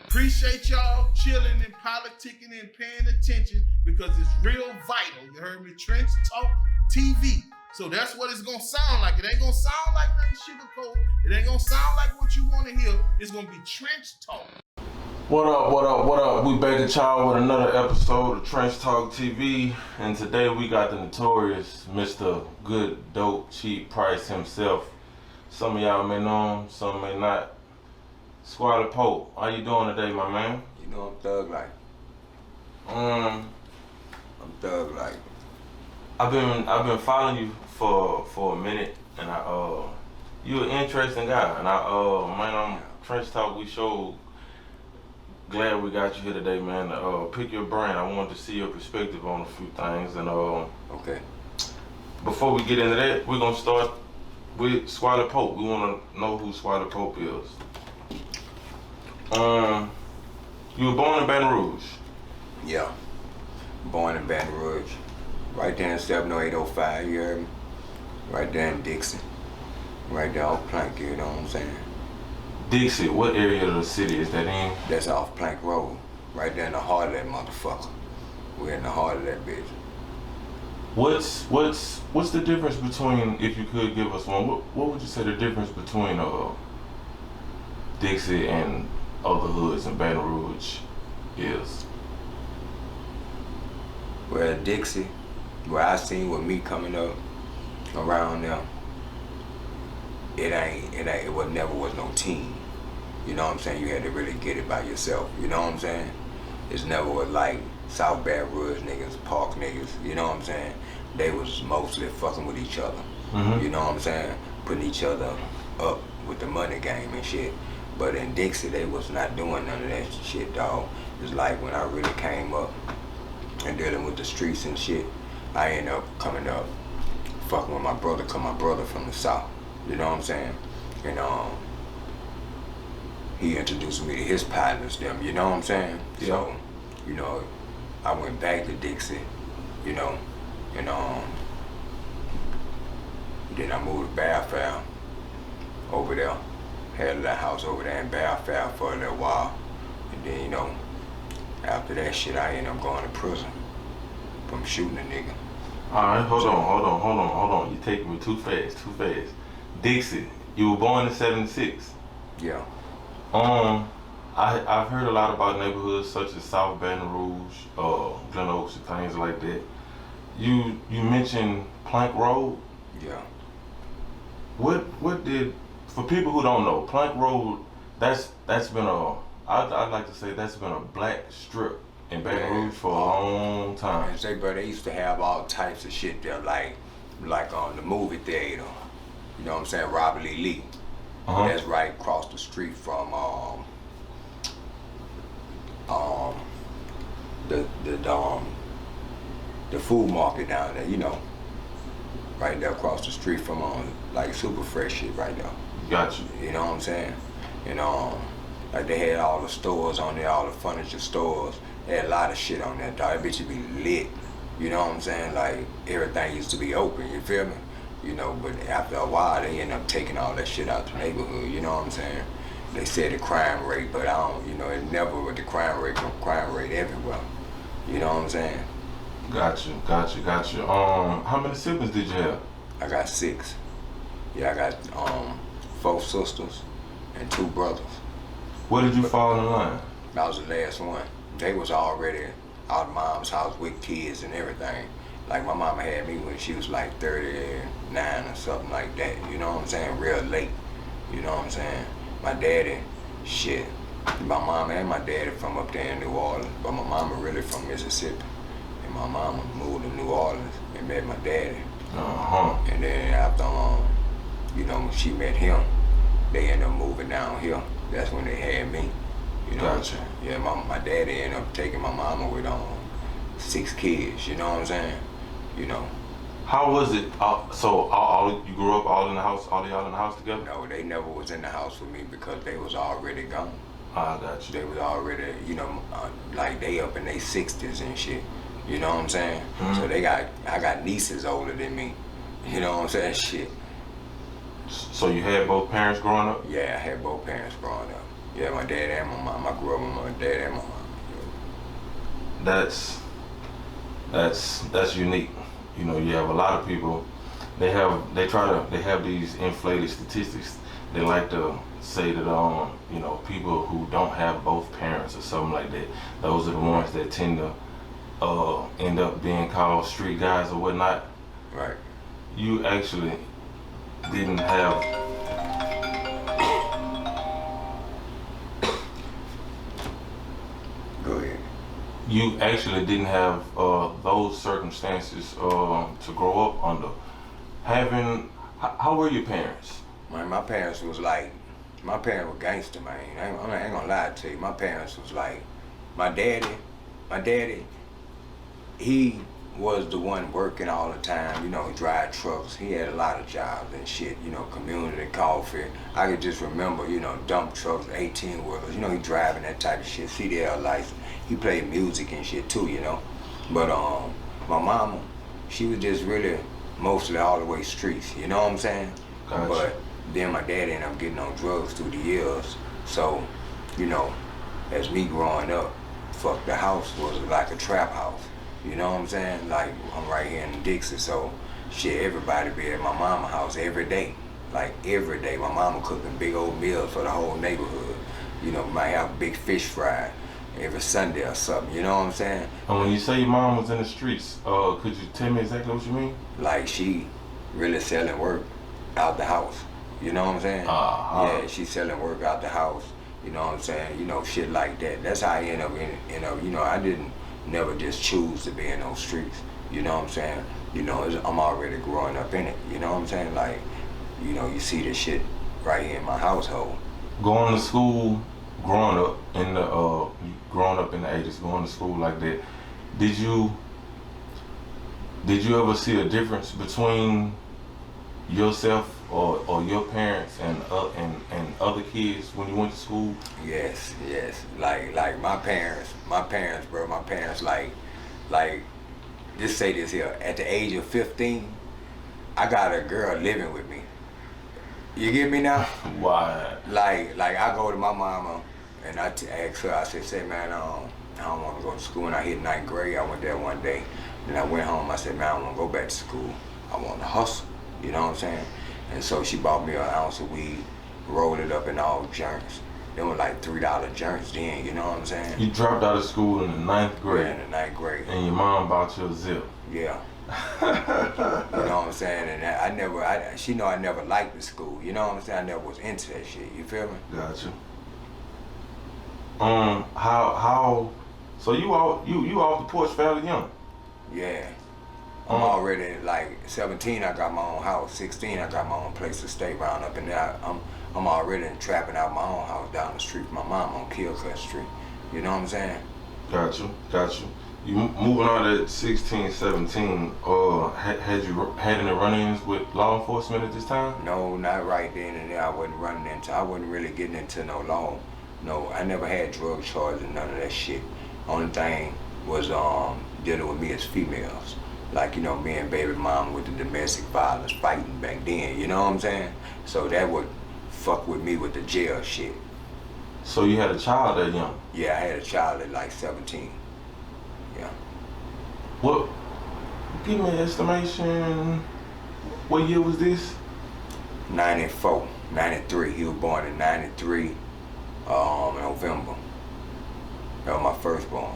Appreciate y'all chilling and politicking and paying attention because it's real vital. You heard me? Trench Talk TV. So that's what it's gonna sound like. It ain't gonna sound like nothing sugarcoated. It ain't gonna sound like what you want to hear. It's gonna be Trench Talk. What up, what up, what up? We back at y'all with another episode of Trench Talk TV. And today we got the notorious Mr. Good Dope Cheap Price himself. Some of y'all may know him, some may not. Squalee Pope, how you doing today, my man? You know I'm thug like. I'm thug like. I've been following you for a minute, and you an interesting guy, and I'm Trench Talk. We show. Glad we got you here today, man. Pick your brain. I wanted to see your perspective on a few things, and Okay. Before we get into that, we're gonna start with Squalee Pope. We want to know who Squalee Pope is. You were born in Baton Rouge. Yeah. Born in Baton Rouge. Right there in 70805, you heard me? Right there in Dixie. Right there off Plank, you know what I'm saying? Dixie, what area of the city is that in? That's off Plank Road. Right there in the heart of that motherfucker. We're in the heart of that bitch. What's the difference between, if you could give us one, what would you say the difference between Dixie and other hoods in Baton Rouge is? Well, Dixie, what I seen with me coming up around there, it never was no team. You know what I'm saying? You had to really get it by yourself. You know what I'm saying? It's never was like South Baton Rouge niggas, Park niggas. You know what I'm saying? They was mostly fucking with each other. Mm-hmm. You know what I'm saying? Putting each other up with the money game and shit. But in Dixie, they was not doing none of that shit, dog. It's like when I really came up and dealing with the streets and shit, I ended up coming up fucking with my brother, cause my brother from the South. You know what I'm saying? And he introduced me to his partners, them, you know what I'm saying? Yeah. So, you know, I went back to Dixie, you know, and then I moved to Belfair over there. Had a little house over there in Belfair for a little while. And then, you know, after that shit, I ended up going to prison from shooting a nigga. Alright, hold on. You're taking me too fast. Dixie, you were born in 76. Yeah. I've heard a lot about neighborhoods such as South Baton Rouge, Glen Oaks and things like that. You mentioned Plank Road. Yeah. What did, for people who don't know, Plank Road, that's been I'd like to say that's been a black strip in Baton Rouge for a long time. And say, bro, they used to have all types of shit there, like on the movie theater. You know what I'm saying? Robert E. Lee. Uh-huh. That's right across the street from the food market down there, you know. Right there across the street from like super fresh shit right there. Got you. You know what I'm saying? And like they had all the stores on there, all the furniture stores. They had a lot of shit on there, dog. That bitch would be lit. You know what I'm saying? Like everything used to be open, you feel me? You know, but after a while they end up taking all that shit out the neighborhood, you know what I'm saying? They said the crime rate, but I don't, you know, it never with the crime rate everywhere. You know what I'm saying? Got you. How many siblings did you have? I got 6. Yeah, I got 4 sisters and 2 brothers. Where did you fall in line? I was the last one. They was already out of mom's house with kids and everything. Like my mama had me when she was like 39 or something like that. You know what I'm saying? Real late. You know what I'm saying? My daddy, shit. My mama and my daddy from up there in New Orleans, but my mama really from Mississippi. And my mama moved to New Orleans and met my daddy. Uh-huh. And then after, you know, she met him, they ended up moving down here. That's when they had me. You know what I'm saying? Yeah, my daddy ended up taking my mama with 6 kids, you know what I'm saying? You know. How was it? So all you grew up all in the house, all y'all in the house together? No, they never was in the house with me because they was already gone. I got you. They was already, you know, like they up in their 60s and shit. You know what I'm saying? Mm-hmm. So I got nieces older than me. You know what I'm saying? Shit. So you had both parents growing up? Yeah, I had both parents growing up. Yeah, my dad and my mom. I grew up with my my dad and my mom. That's unique. You know, you have a lot of people. They have these inflated statistics. They like to say that you know, people who don't have both parents or something like that, those are the ones that tend to end up being called street guys or whatnot. Right. You actually didn't have. Go ahead. You actually didn't have those circumstances to grow up under. How were your parents? My parents was like, my parents were gangster, man. I ain't gonna lie to you. My parents was like, my daddy, he was the one working all the time, you know, he drive trucks. He had a lot of jobs and shit, you know, community, coffee. I could just remember, you know, dump trucks, 18-wheelers, you know, he driving that type of shit, CDL license. He played music and shit too, you know. But my mama, she was just really mostly all the way streets, you know what I'm saying? Gotcha. But then my dad ended up getting on drugs through the years. So, you know, as me growing up, fuck, the house was like a trap house. You know what I'm saying? Like, I'm right here in Dixie, so shit, everybody be at my mama's house every day. Like, every day. My mama cooking big old meals for the whole neighborhood. You know, might have big fish fried every Sunday or something, you know what I'm saying? And when you say your mom was in the streets, could you tell me exactly what you mean? Like, she really selling work out the house, you know what I'm saying? Yeah, she selling work out the house, you know what I'm saying? You know, shit like that. That's how I end up you know, I didn't never just choose to be in those streets, you know what I'm saying? You know, I'm already growing up in it, you know what I'm saying? Like, you know, you see this shit right here in my household. Going to school, growing up in the 80s, going to school like that, did you ever see a difference between yourself or your parents and other kids when you went to school? Yes. Like my parents, bro, like, just say this here, at the age of 15, I got a girl living with me. You get me now? Why? Like I go to my mama and I ask her, I said, man, I don't want to go to school. And I hit 9th grade, I went there one day. Then I went home, I said, man, I don't want to go back to school. I want to hustle, you know what I'm saying? And so she bought me an ounce of weed, rolled it up in all joints. They were like $3 joints then, you know what I'm saying? You dropped out of school in the 9th grade. Yeah, in the 9th grade. And your mom bought you a zip. Yeah. You know what I'm saying? And she know I never liked the school. You know what I'm saying? I never was into that shit. You feel me? Gotcha. So you off the porch fairly young? Yeah. I'm already like 17. I got my own house. 16. I got my own place to stay around up in there. I'm already trapping out my own house down the street from my mom on Kilcut Street. You know what I'm saying? Got you. You moving out at 16, 17, had you had any run-ins with law enforcement at this time? No, not right then and there. I wasn't really getting into no law. No, I never had drug charges and none of that shit. Only thing was dealing with me as females. Like, you know, me and baby mom with the domestic violence fighting back then, you know what I'm saying? So that would fuck with me with the jail shit. So you had a child that young? Yeah, I had a child at like 17. Yeah. What? Give me an estimation. What year was this? 94, 93. He was born in 93, November. That was my firstborn.